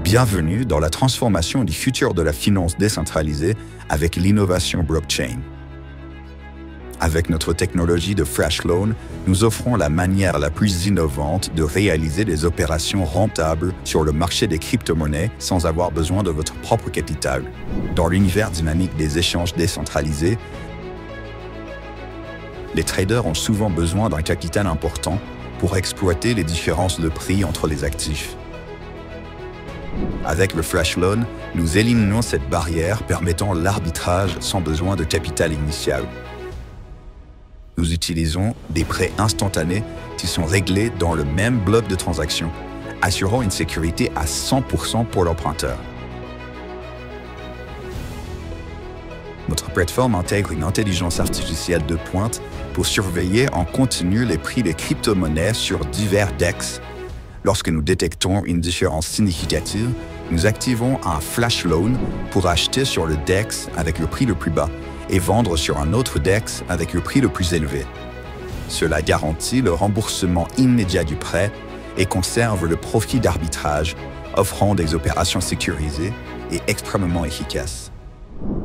Bienvenue dans la transformation du futur de la finance décentralisée avec l'innovation blockchain. Avec notre technologie de Flash Loan, nous offrons la manière la plus innovante de réaliser des opérations rentables sur le marché des crypto-monnaies sans avoir besoin de votre propre capital. Dans l'univers dynamique des échanges décentralisés, les traders ont souvent besoin d'un capital important pour exploiter les différences de prix entre les actifs. Avec le Flash Loan, nous éliminons cette barrière permettant l'arbitrage sans besoin de capital initial. Nous utilisons des prêts instantanés qui sont réglés dans le même bloc de transaction, assurant une sécurité à 100% pour l'emprunteur. Notre plateforme intègre une intelligence artificielle de pointe pour surveiller en continu les prix des crypto-monnaies sur divers DEX. Lorsque nous détectons une différence significative, nous activons un Flash Loan pour acheter sur le DEX avec le prix le plus bas et vendre sur un autre DEX avec le prix le plus élevé. Cela garantit le remboursement immédiat du prêt et conserve le profit d'arbitrage, offrant des opérations sécurisées et extrêmement efficaces.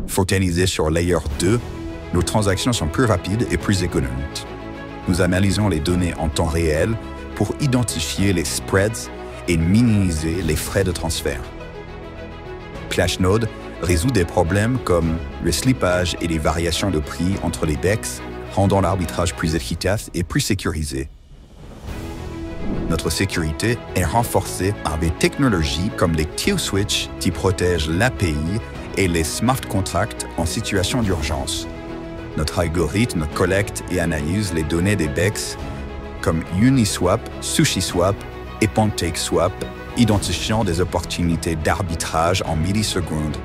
Focalisés sur Layer 2, nos transactions sont plus rapides et plus économiques. Nous analysons les données en temps réel pour identifier les spreads et minimiser les frais de transfert. ClashNode résout des problèmes comme le slippage et les variations de prix entre les DEX, rendant l'arbitrage plus efficace et plus sécurisé. Notre sécurité est renforcée par des technologies comme les Q-Switch qui protègent l'API et les smart contracts en situation d'urgence. Notre algorithme collecte et analyse les données des DEX comme Uniswap, SushiSwap et PancakeSwap, identifiant des opportunités d'arbitrage en millisecondes.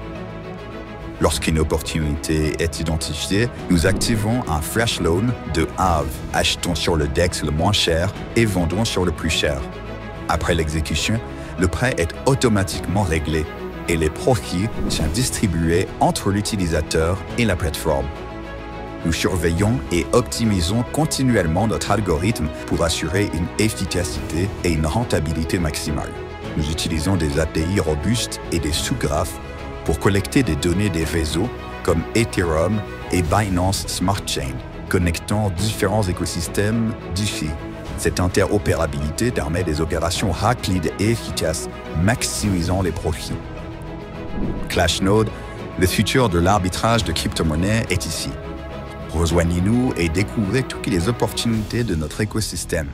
Lorsqu'une opportunité est identifiée, nous activons un Flash Loan de halve, achetons sur le DEX le moins cher et vendons sur le plus cher. Après l'exécution, le prêt est automatiquement réglé et les profits sont distribués entre l'utilisateur et la plateforme. Nous surveillons et optimisons continuellement notre algorithme pour assurer une efficacité et une rentabilité maximale. Nous utilisons des API robustes et des sous-graphes pour collecter des données des réseaux comme Ethereum et Binance Smart Chain, connectant différents écosystèmes DeFi. Cette interopérabilité permet des opérations rapides et efficaces, maximisant les profits. ClashNode, le futur de l'arbitrage de crypto-monnaies est ici. Rejoignez-nous et découvrez toutes les opportunités de notre écosystème.